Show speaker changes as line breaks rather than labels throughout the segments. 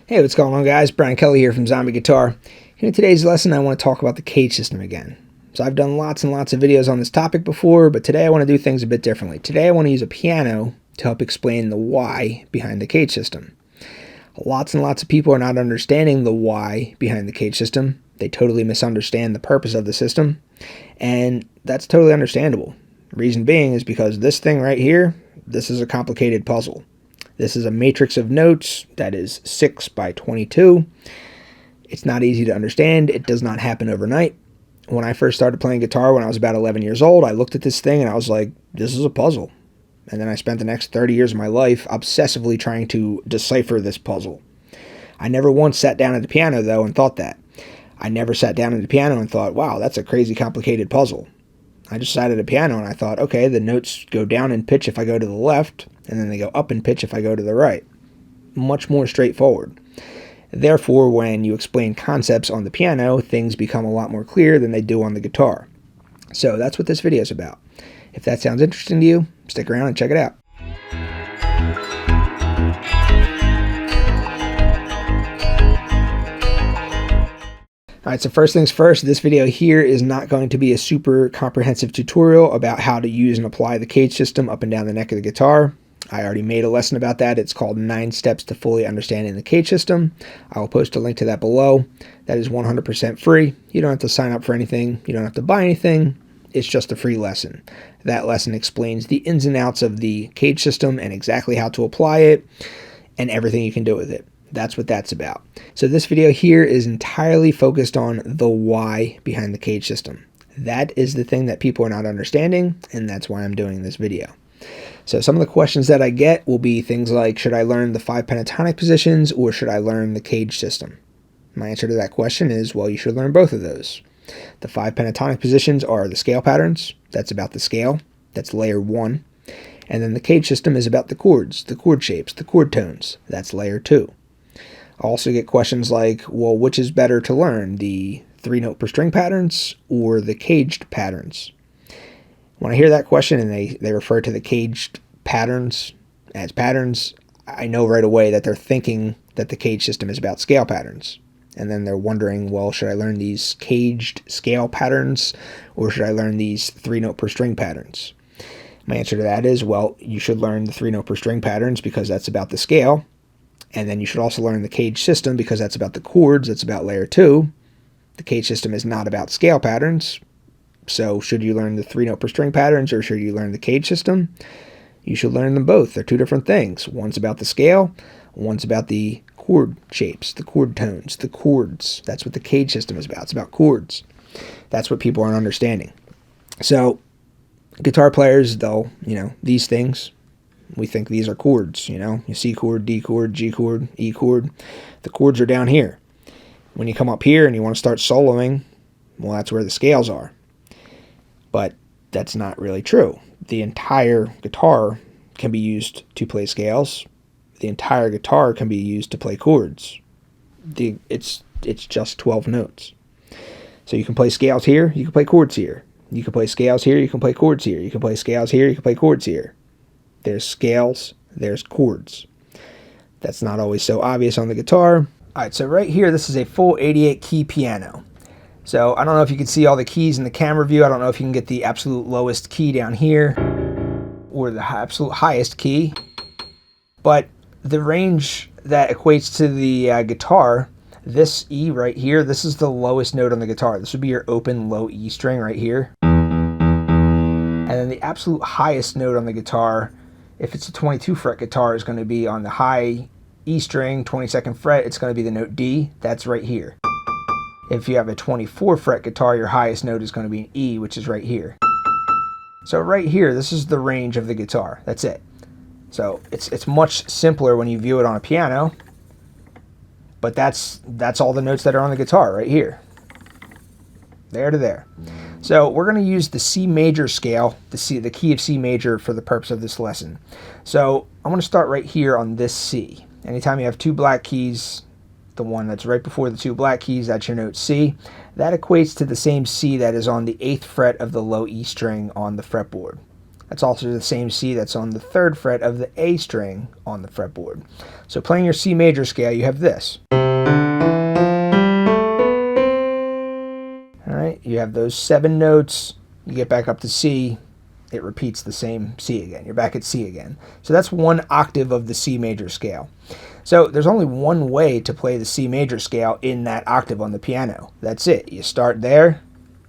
Hey, what's going on, guys? Brian Kelly here from Zombie Guitar. In today's lesson, I want to talk about the CAGED system again. So I've done lots and lots of videos on this topic before, but today I want to do things a bit differently. Today I want to use a piano to help explain the why behind the CAGED system. Lots and lots of people are not understanding the why behind the CAGED system. They totally misunderstand the purpose of the system, and that's totally understandable. Reason being is because this thing right here, this is a complicated puzzle. This is a matrix of notes that is 6 by 22. It's not easy to understand. It does not happen overnight. When I first started playing guitar when I was about 11 years old, I looked at this thing and I was like, this is a puzzle. And then I spent the next 30 years of my life obsessively trying to decipher this puzzle. I never once sat down at the piano, though, and thought that. I never sat down at the piano and thought, wow, that's a crazy complicated puzzle. I just sat at a piano and I thought, okay, the notes go down in pitch if I go to the left, and then they go up in pitch if I go to the right. Much more straightforward. Therefore, when you explain concepts on the piano, things become a lot more clear than they do on the guitar. So that's what this video is about. If that sounds interesting to you, stick around and check it out. Alright, so first things first, this video here is not going to be a super comprehensive tutorial about how to use and apply the CAGED system up and down the neck of the guitar. I already made a lesson about that. It's called 9 Steps to Fully Understanding the CAGED System. I will post a link to that below. That is 100% free. You don't have to sign up for anything. You don't have to buy anything. It's just a free lesson. That lesson explains the ins and outs of the CAGED system and exactly how to apply it and everything you can do with it. That's what that's about. So this video here is entirely focused on the why behind the CAGED system. That is the thing that people are not understanding, and that's why I'm doing this video. So some of the questions that I get will be things like, should I learn the 5 pentatonic positions or should I learn the CAGED system? My answer to that question is, well, you should learn both of those. The 5 pentatonic positions are the scale patterns. That's about the scale. That's layer 1. And then the CAGED system is about the chords, the chord shapes, the chord tones. That's layer 2. I also get questions like, well, which is better to learn, the 3-note per string patterns or the CAGED patterns? When I hear that question and they refer to the CAGED patterns as patterns, I know right away that they're thinking that the CAGED system is about scale patterns. And then they're wondering, well, should I learn these CAGED scale patterns or should I learn these 3-note per string patterns? My answer to that is, well, you should learn the 3-note per string patterns because that's about the scale. And then you should also learn the CAGED system because that's about the chords. That's about layer 2. The CAGED system is not about scale patterns. So should you learn the 3-note per string patterns or should you learn the CAGED system? You should learn them both. They're two different things. One's about the scale. One's about the chord shapes, the chord tones, the chords. That's what the CAGED system is about. It's about chords. That's what people aren't understanding. So guitar players, they'll, these things, we think these are chords, you C chord, D chord, G chord, E chord. The chords are down here. When you come up here and you want to start soloing, well, that's where the scales are. But that's not really true. The entire guitar can be used to play scales. The entire guitar can be used to play chords. It's just 12 notes. So you can play scales here, you can play chords here. You can play scales here, you can play chords here. You can play scales here, you can play chords here. There's scales, there's chords. That's not always so obvious on the guitar. Alright, so right here, this is a full 88 key piano. So I don't know if you can see all the keys in the camera view. I don't know if you can get the absolute lowest key down here or the absolute highest key. But the range that equates to the guitar, this E right here, this is the lowest note on the guitar. This would be your open low E string right here. And then the absolute highest note on the guitar, if it's a 22 fret guitar, is going to be on the high E string, 22nd fret, it's going to be the note D. That's right here. If you have a 24 fret guitar, your highest note is going to be an E, which is right here. So right here, this is the range of the guitar. That's it. So it's much simpler when you view it on a piano, but that's all the notes that are on the guitar right here. There to there. So we're going to use the C major scale, the key of C major, for the purpose of this lesson. So I'm going to start right here on this C. Anytime you have 2 black keys, the one that's right before the 2 black keys, that's your note C. That equates to the same C that is on the 8th fret of the low E string on the fretboard. That's also the same C that's on the 3rd fret of the A string on the fretboard. So playing your C major scale, you have this. All right, you have those 7 notes. You get back up to C, it repeats the same C again. You're back at C again. So that's 1 octave of the C major scale. So there's only one way to play the C major scale in that octave on the piano. That's it. You start there,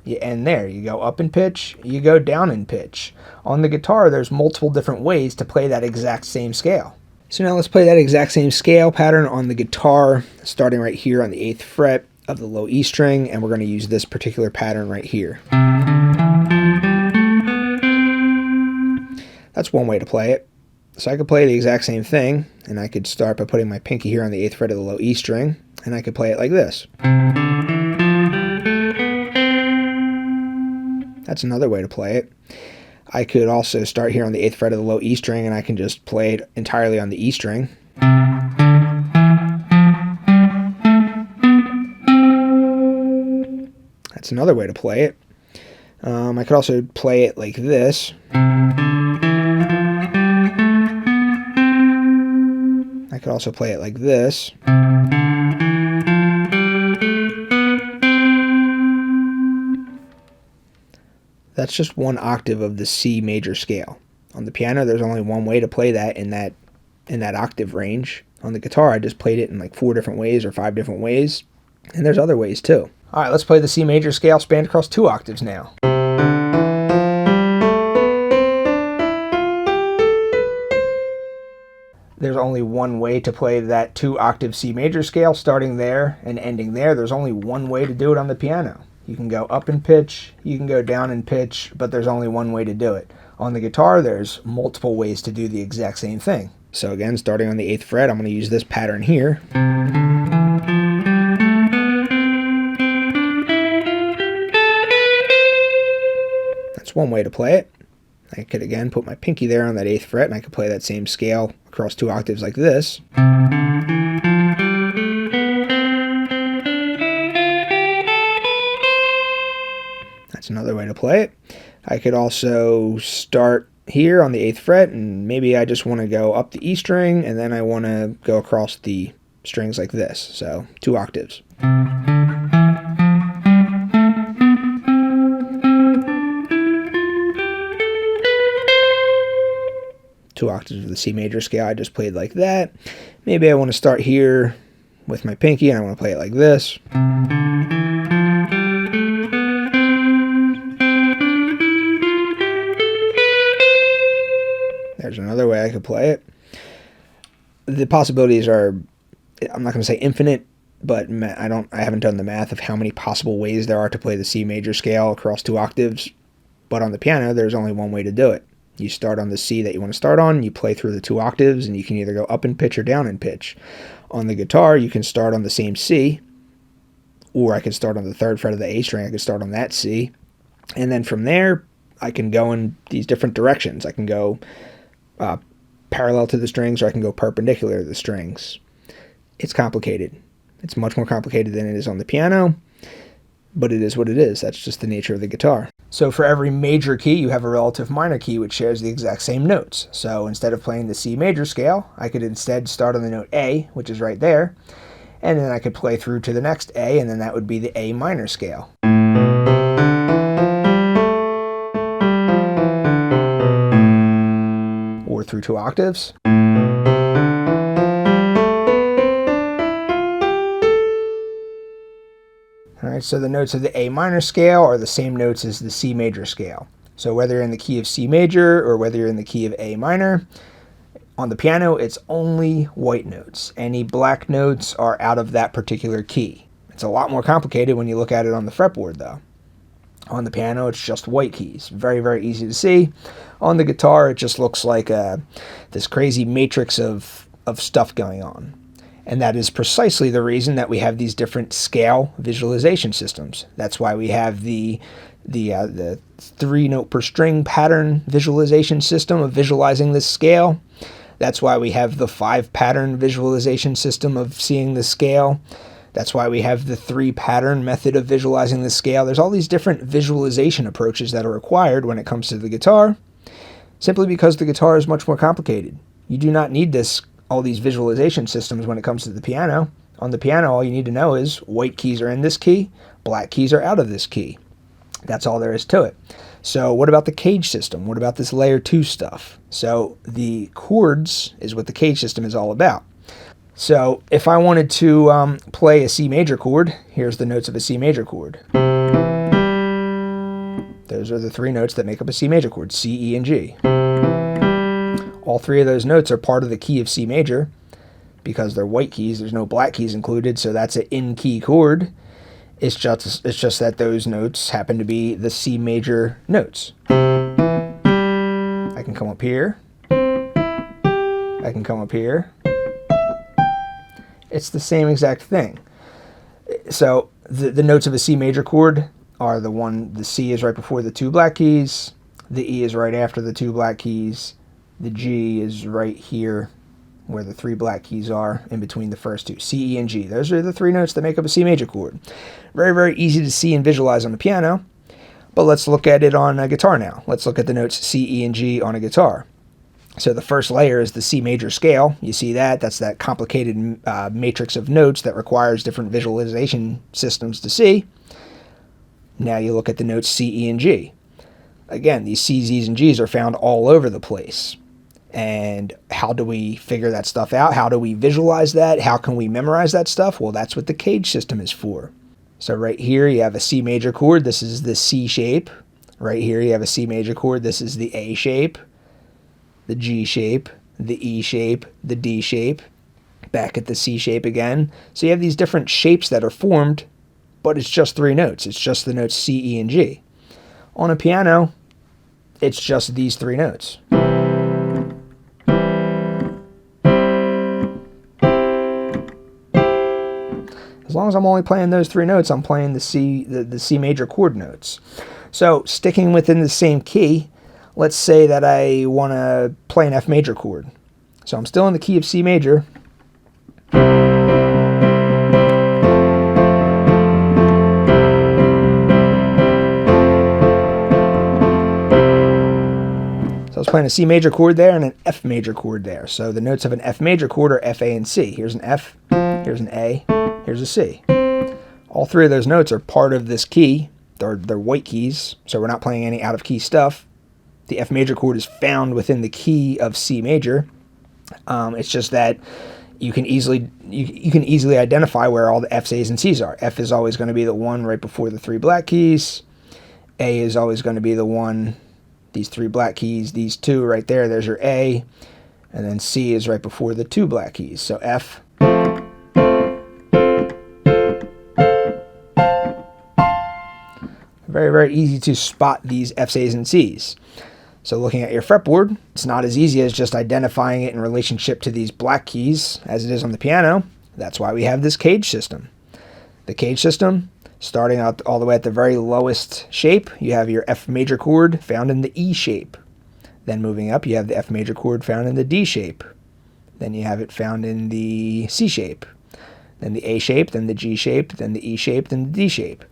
you end there. You go up in pitch, you go down in pitch. On the guitar, there's multiple different ways to play that exact same scale. So now let's play that exact same scale pattern on the guitar, starting right here on the 8th fret of the low E string, and we're going to use this particular pattern right here. That's one way to play it. So I could play the exact same thing, and I could start by putting my pinky here on the 8th fret of the low E string, and I could play it like this. That's another way to play it. I could also start here on the 8th fret of the low E string, and I can just play it entirely on the E string. That's another way to play it. I could also play it like this. I could also play it like this. That's just 1 octave of the C major scale. On the piano, there's only one way to play that in that octave range. On the guitar, I just played it in like 4 different ways or 5 different ways, and there's other ways too. All right, let's play the C major scale spanned across 2 octaves now. There's only one way to play that 2 octave C major scale, starting there and ending there. There's only one way to do it on the piano. You can go up in pitch, you can go down in pitch, but there's only one way to do it. On the guitar, there's multiple ways to do the exact same thing. So again, starting on the 8th fret, I'm going to use this pattern here. That's one way to play it. I could again put my pinky there on that 8th fret, and I could play that same scale across 2 octaves like this. That's another way to play it. I could also start here on the 8th fret, and maybe I just want to go up the E string, and then I want to go across the strings like this, so 2 octaves. 2 octaves of the C major scale. I just played like that. Maybe I want to start here with my pinky and I want to play it like this. There's another way I could play it. The possibilities are, I'm not going to say infinite, but I haven't done the math of how many possible ways there are to play the C major scale across 2 octaves. But on the piano, there's only one way to do it. You start on the C that you want to start on, you play through the 2 octaves, and you can either go up in pitch or down in pitch. On the guitar, you can start on the same C, or I could start on the 3rd fret of the A string. I could start on that C. And then from there, I can go in these different directions. I can go parallel to the strings, or I can go perpendicular to the strings. It's complicated. It's much more complicated than it is on the piano, but it is what it is. That's just the nature of the guitar. So for every major key, you have a relative minor key which shares the exact same notes. So instead of playing the C major scale, I could instead start on the note A, which is right there, and then I could play through to the next A, and then that would be the A minor scale. Or through 2 octaves. Alright, so the notes of the A minor scale are the same notes as the C major scale. So whether you're in the key of C major or whether you're in the key of A minor, on the piano it's only white notes. Any black notes are out of that particular key. It's a lot more complicated when you look at it on the fretboard though. On the piano it's just white keys. Very, very easy to see. On the guitar it just looks like this crazy matrix of stuff going on. And that is precisely the reason that we have these different scale visualization systems. That's why we have the 3-note per string pattern visualization system of visualizing this scale. That's why we have the 5-pattern visualization system of seeing the scale. That's why we have the 3-pattern method of visualizing the scale. There's all these different visualization approaches that are required when it comes to the guitar. Simply because the guitar is much more complicated. You do not need all these visualization systems when it comes to the piano. On the piano, all you need to know is white keys are in this key, black keys are out of this key. That's all there is to it. So what about the CAGED system? What about this layer 2 stuff? So the chords is what the CAGED system is all about. So if I wanted to play a C major chord, here's the notes of a C major chord. Those are the 3 notes that make up a C major chord, C, E, and G. All 3 of those notes are part of the key of C major because they're white keys. There's no black keys included, so that's an in-key chord. It's just that those notes happen to be the C major notes. I can come up here. I can come up here. It's the same exact thing. So the notes of a C major chord are the C is right before the 2 black keys, the E is right after the 2 black keys, the G is right here where the 3 black keys are in between the first 2, C, E, and G. Those are the 3 notes that make up a C major chord. Very, very easy to see and visualize on the piano, but let's look at it on a guitar now. Let's look at the notes C, E, and G on a guitar. So the first layer is the C major scale. You see that? That's that complicated matrix of notes that requires different visualization systems to see. Now you look at the notes C, E, and G. Again, these C's, E's, and G's are found all over the place. And how do we figure that stuff out? How do we visualize that? How can we memorize that stuff? Well, that's what the CAGED system is for. So right here you have a C major chord. This is the C shape. Right here you have a C major chord. This is the A shape, the G shape, the E shape, the D shape. Back at the C shape again. So you have these different shapes that are formed, but it's just 3 notes. It's just the notes C, E, and G. On a piano, it's just these 3 notes. As long as I'm only playing those 3 notes, I'm playing the C major chord notes. So sticking within the same key, let's say that I want to play an F major chord. So I'm still in the key of C major. So I was playing a C major chord there and an F major chord there. So the notes of an F major chord are F, A, and C. Here's an F, here's an A, here's a C. All 3 of those notes are part of this key. They're white keys, so we're not playing any out of key stuff. The F major chord is found within the key of C major. It's just that you can easily identify where all the F's, A's, and C's are. F is always going to be the one right before the 3 black keys. A is always going to be the one, these 3 black keys, these 2 right there, there's your A. And then C is right before the 2 black keys. So F. Very, very easy to spot these F's, A's, and C's. So looking at your fretboard, it's not as easy as just identifying it in relationship to these black keys as it is on the piano. That's why we have this CAGED system. The CAGED system, starting out all the way at the very lowest shape, you have your F major chord found in the E shape. Then moving up, you have the F major chord found in the D shape. Then you have it found in the C shape. Then the A shape, then the G shape, then the E shape, then the D shape.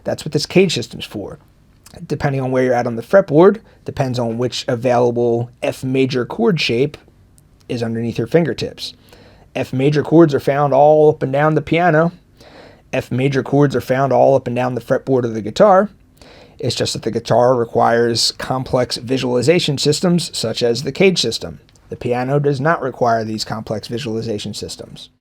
That's what this CAGED system's for. Depending on where you're at on the fretboard, depends on which available F major chord shape is underneath your fingertips. F major chords are found all up and down the piano. F major chords are found all up and down the fretboard of the guitar. It's just that the guitar requires complex visualization systems such as the CAGED system. The piano does not require these complex visualization systems.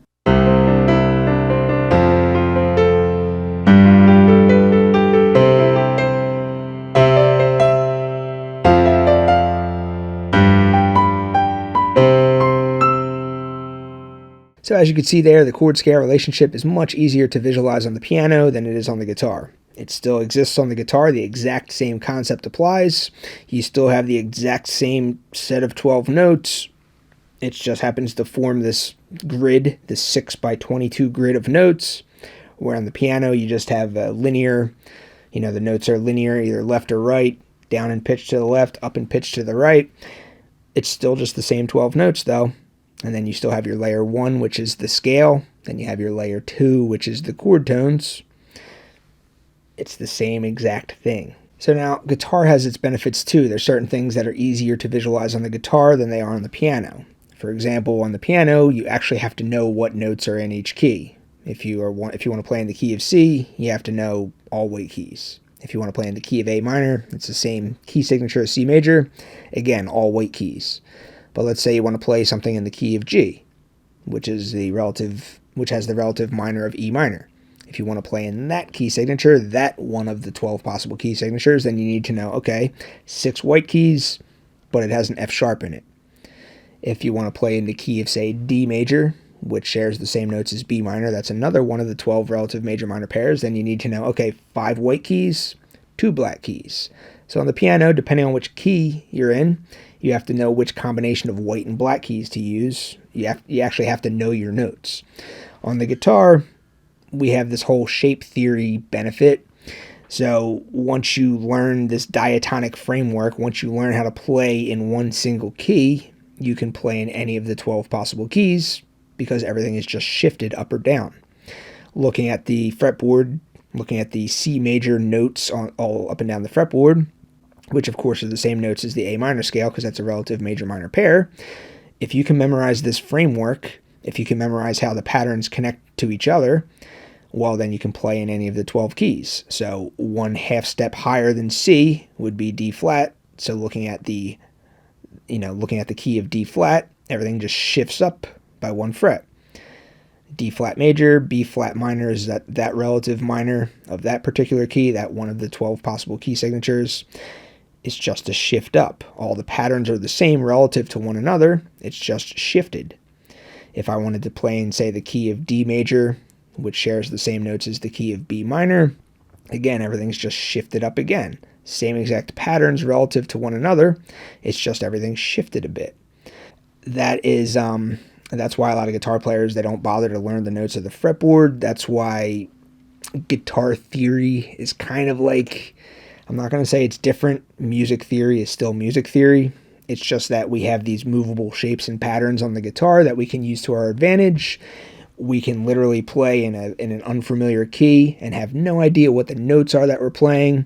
So as you can see there, the chord scale relationship is much easier to visualize on the piano than it is on the guitar. It still exists on the guitar. The exact same concept applies. You still have the exact same set of 12 notes. It just happens to form this grid, this 6 by 22 grid of notes, where on the piano you just have a linear, the notes are linear, either left or right, down in pitch to the left, up in pitch to the right. It's still just the same 12 notes though. And then you still have your layer 1, which is the scale. Then you have your layer 2, which is the chord tones. It's the same exact thing. So now guitar has its benefits too. There's certain things that are easier to visualize on the guitar than they are on the piano. For example, on the piano, you actually have to know what notes are in each key. If you want to play in the key of C, you have to know all weight keys. If you want to play in the key of A minor, it's the same key signature as C major. Again, all weight keys. But let's say you want to play something in the key of G, which has the relative minor of E minor. If you want to play in that key signature, that one of the 12 possible key signatures, then you need to know, okay, 6 white keys, but it has an F sharp in it. If you want to play in the key of, say, D major, which shares the same notes as B minor, that's another one of the 12 relative major minor pairs, then you need to know, okay, 5 white keys, 2 black keys. So on the piano, depending on which key you're in, you have to know which combination of white and black keys to use. You actually have to know your notes. On the guitar, we have this whole shape theory benefit. So once you learn this diatonic framework, once you learn how to play in one single key, you can play in any of the 12 possible keys, because everything is just shifted up or down. Looking at the fretboard, looking at the C major notes all up and down the fretboard, which of course are the same notes as the A minor scale because that's a relative major minor pair. If you can memorize this framework, if you can memorize how the patterns connect to each other, well, then you can play in any of the 12 keys. So 1/2 step higher than C would be D flat. So looking at the key of D flat, everything just shifts up by 1 fret. D flat major, B flat minor is that relative minor of that particular key, that one of the 12 possible key signatures. It's just a shift up. All the patterns are the same relative to one another. It's just shifted. If I wanted to play in, say, the key of D major, which shares the same notes as the key of B minor, again, everything's just shifted up again. Same exact patterns relative to one another. It's just everything's shifted a bit. That's why a lot of guitar players, they don't bother to learn the notes of the fretboard. That's why guitar theory is kind of like, I'm not going to say it's different. Music theory is still music theory. It's just that we have these movable shapes and patterns on the guitar that we can use to our advantage. We can literally play in an unfamiliar key and have no idea what the notes are that we're playing,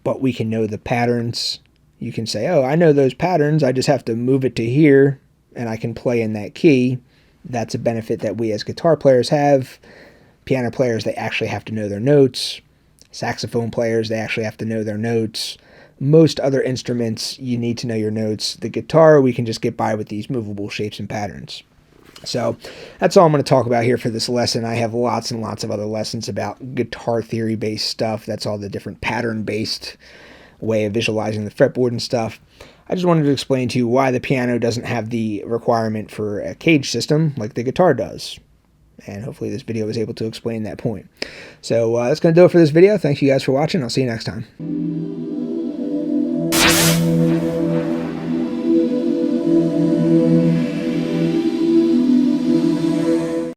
but we can know the patterns. You can say, oh, I know those patterns. I just have to move it to here, and I can play in that key. That's a benefit that we as guitar players have. Piano players, they actually have to know their notes. Saxophone players, they actually have to know their notes. Most other instruments, you need to know your notes. The guitar, we can just get by with these movable shapes and patterns. So that's all I'm going to talk about here for this lesson. I have lots and lots of other lessons about guitar theory-based stuff. That's all the different pattern-based way of visualizing the fretboard and stuff. I just wanted to explain to you why the piano doesn't have the requirement for a CAGED system like the guitar does. And hopefully this video was able to explain that point. So that's going to do it for this video. Thank you guys for watching. I'll see you next time.